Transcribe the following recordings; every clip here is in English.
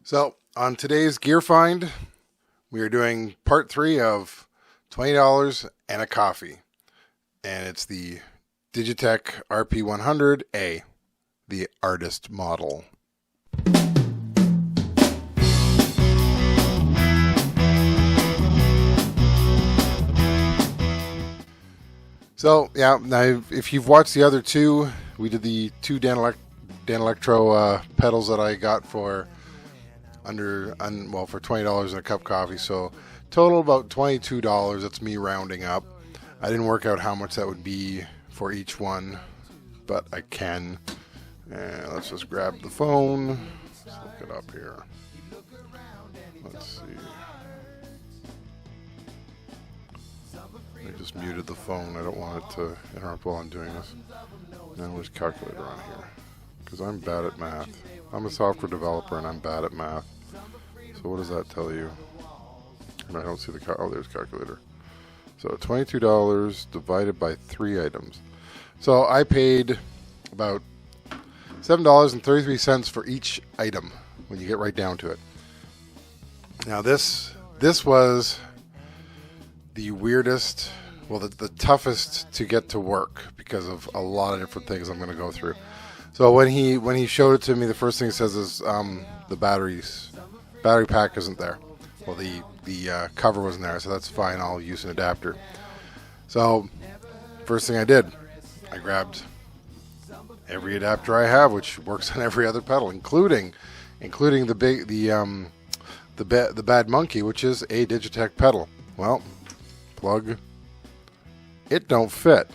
So on today's gear find, we are doing part 3 of $20 and a coffee. And it's the Digitech RP100A, the artist model. So yeah, now if you've watched the other two, we did the two Danelectro pedals that I got for for $20 and a cup of coffee. So total about $22. That's me rounding up. I didn't work out how much that would be for each one, but I can. And let's just grab the phone. Let's look it up here. Let's see. I just muted the phone. I don't want it to interrupt while I'm doing this. Now there's a calculator on here, because I'm bad at math. I'm a software developer and I'm bad at math. So what does that tell you? And I don't see the oh, there's calculator. So $22 divided by 3 items. So I paid about $7.33 for each item when you get right down to it. Now this was the weirdest, well, the toughest to get to work because of a lot of different things I'm going to go through. So when he showed it to me, the first thing he says is the battery pack isn't there. Well, the cover wasn't there, so that's fine. I'll use an adapter. So first thing I did, I grabbed every adapter I have, which works on every other pedal, including the Bad Monkey, which is a Digitech pedal. Well, plug, it don't fit.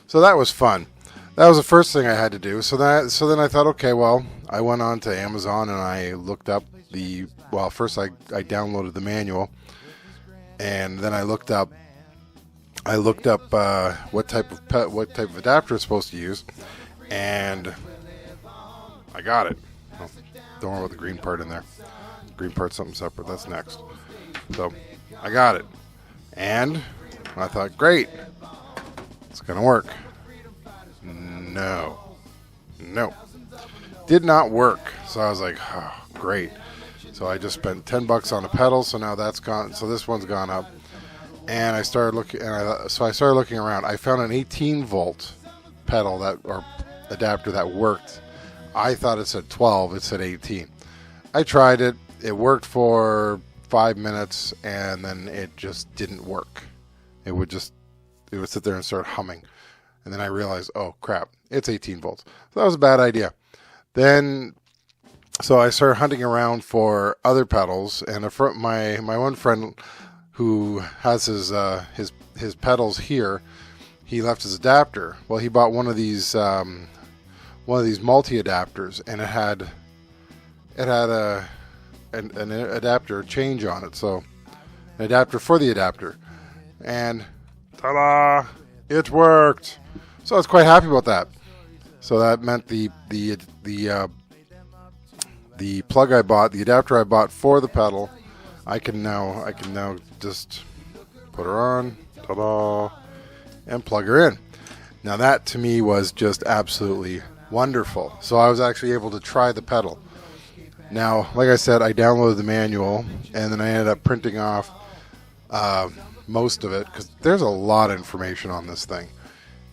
So that was fun. That was the first thing I had to do. So then I thought, okay, well, I went on to Amazon and I looked up first I downloaded the manual, and then I looked up what type of adapter it's supposed to use, and I got it. Oh, don't worry about the green part in there. Green part's something separate. That's next. So I got it, and I thought, great, it's gonna work. No, did not work. So I was like, oh, great. So I just spent $10 on a pedal. So now that's gone. So this one's gone up, and I started looking. I started looking around. I found an 18-volt pedal or adapter that worked. I thought it said 12. It said 18. I tried it. It worked for 5 minutes, and then it just didn't work. It would sit there and start humming. And then I realized, oh crap, it's 18 volts. So that was a bad idea. So I started hunting around for other pedals, and my one friend who has his pedals here, he left his adapter. Well, he bought one of these multi adapters, and it had an adapter change on it. So an adapter for the adapter, and ta-da! It worked. So I was quite happy about that. So that meant the plug I bought, the adapter I bought for the pedal, I can now just put her on, ta-da, and plug her in. Now that to me was just absolutely wonderful. So I was actually able to try the pedal. Now, like I said, I downloaded the manual, and then I ended up printing off most of it, because there's a lot of information on this thing,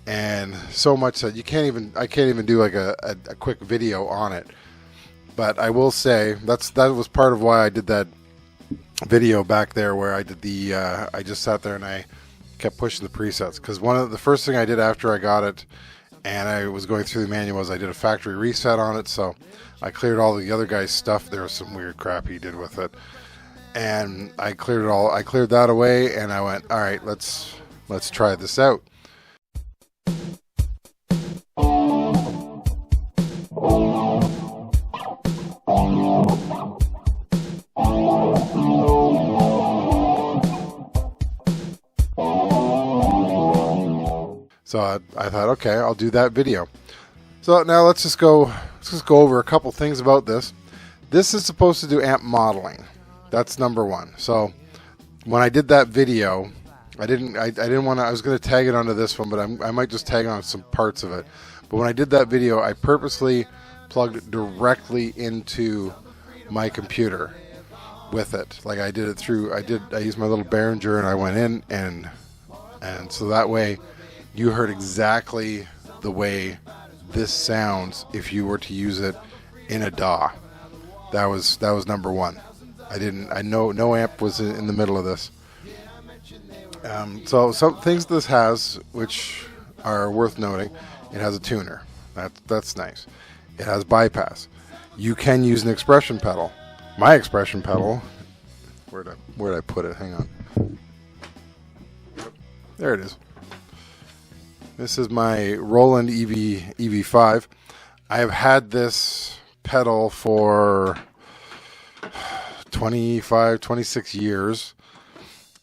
and so much that I can't even do like a quick video on it. But I will say that was part of why I did that video back there, where I did I just sat there and I kept pushing the presets, because the first thing I did after I got it and I was going through the manual was I did a factory reset on it. So I cleared all the other guy's stuff. There was some weird crap he did with it, and I cleared it all. I cleared that away, and I went, all right, let's try this out. So I thought, okay, I'll do that video. So now let's just go over a couple things about this. This is supposed to do amp modeling. That's number one. So when I did that video, I didn't want to. I was going to tag it onto this one, but I might just tag on some parts of it. But when I did that video, I purposely plugged directly into my computer with it. Like I did it through, I used my little Behringer and I went in and so that way you heard exactly the way this sounds if you were to use it in a DAW. That was number one. No amp was in the middle of this. So some things this has which are worth noting. It has a tuner. That's nice. It has bypass. You can use an expression pedal. My expression pedal, where'd I put it? Hang on. There it is. This is my Roland EV5. I have had this pedal for 26 years,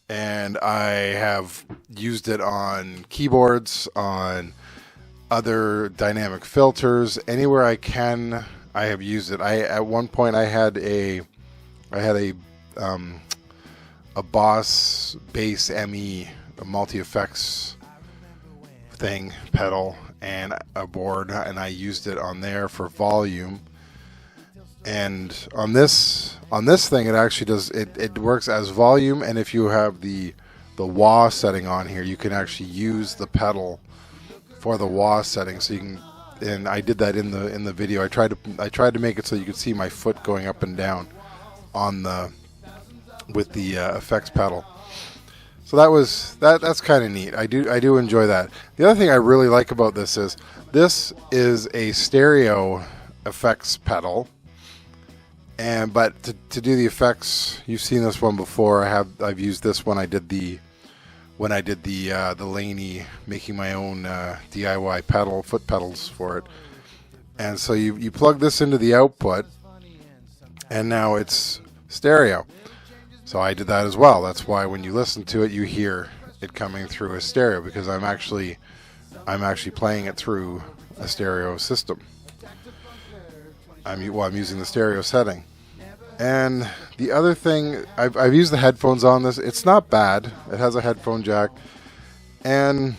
and I have used it on keyboards, on other dynamic filters, anywhere I can. I have used it. At one point I had a Boss Bass ME, a multi-effects thing pedal and a board, and I used it on there for volume. And on this thing, it actually does it works as volume, and if you have the wah setting on here, you can actually use the pedal for the wah setting. So you can, and I did that in the video. I tried to make it so you could see my foot going up and down on with the effects pedal. So that's kind of neat. I do enjoy that. The other thing I really like about this is a stereo effects pedal, but to do the effects, you've seen this one before. I've used this when I did the Laney, making my own DIY foot pedals for it. And so you plug this into the output, and now it's stereo. So I did that as well. That's why when you listen to it, you hear it coming through a stereo, because I'm actually playing it through a stereo system. I'm using the stereo setting. And the other thing, I've used the headphones on this. It's not bad. It has a headphone jack, and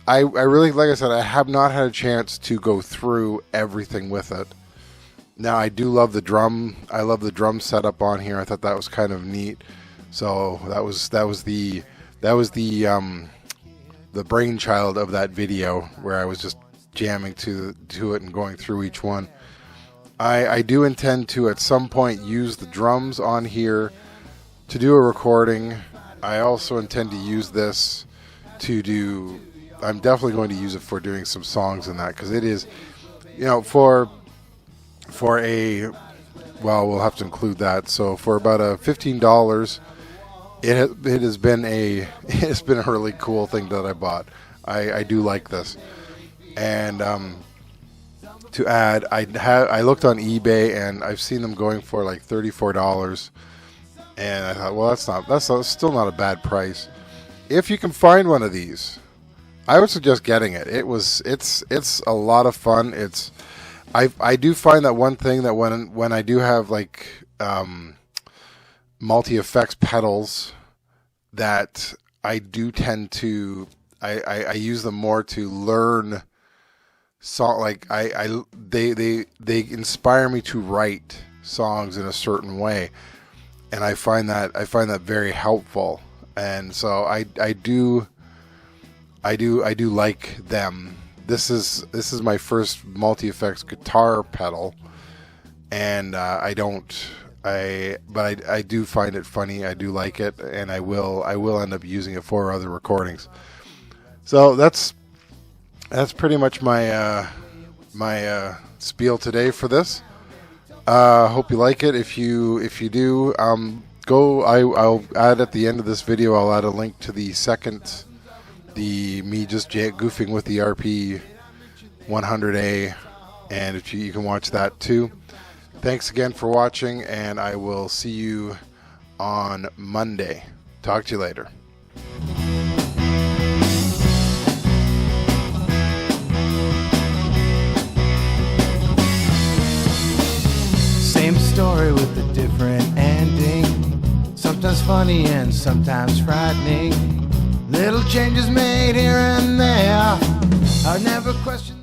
I really, like I said, I have not had a chance to go through everything with it. Now I do love the drum. I love the drum setup on here. I thought that was kind of neat. So that was the brainchild of that video, where I was just jamming to it and going through each one. I do intend to at some point use the drums on here to do a recording. I also intend to use this I'm definitely going to use it for doing some songs in that, because it is, for we'll have to include that. So for about $15, it has been a really cool thing that I bought. I do like this. And to add, I looked on eBay, and I've seen them going for like $34, and I thought, well, that's still not a bad price. If you can find one of these, I would suggest getting it. It's a lot of fun. I do find that one thing, that when I do have like multi-effects pedals, that I do tend to I use them more to learn song. Like they inspire me to write songs in a certain way, and I find that very helpful. And so I do like them. This is my first multi-effects guitar pedal, and I do find it funny. I do like it, and I will end up using it for other recordings. So that's pretty much my spiel today for this. Hope you like it. If you do, I'll add at the end of this video, I'll add a link to me just goofing with the RP 100A, and if you can watch that too. Thanks again for watching, and I will see you on Monday. Talk to you later. Same story with a different ending. Sometimes funny and sometimes frightening. Little changes made here and there. I never questioned.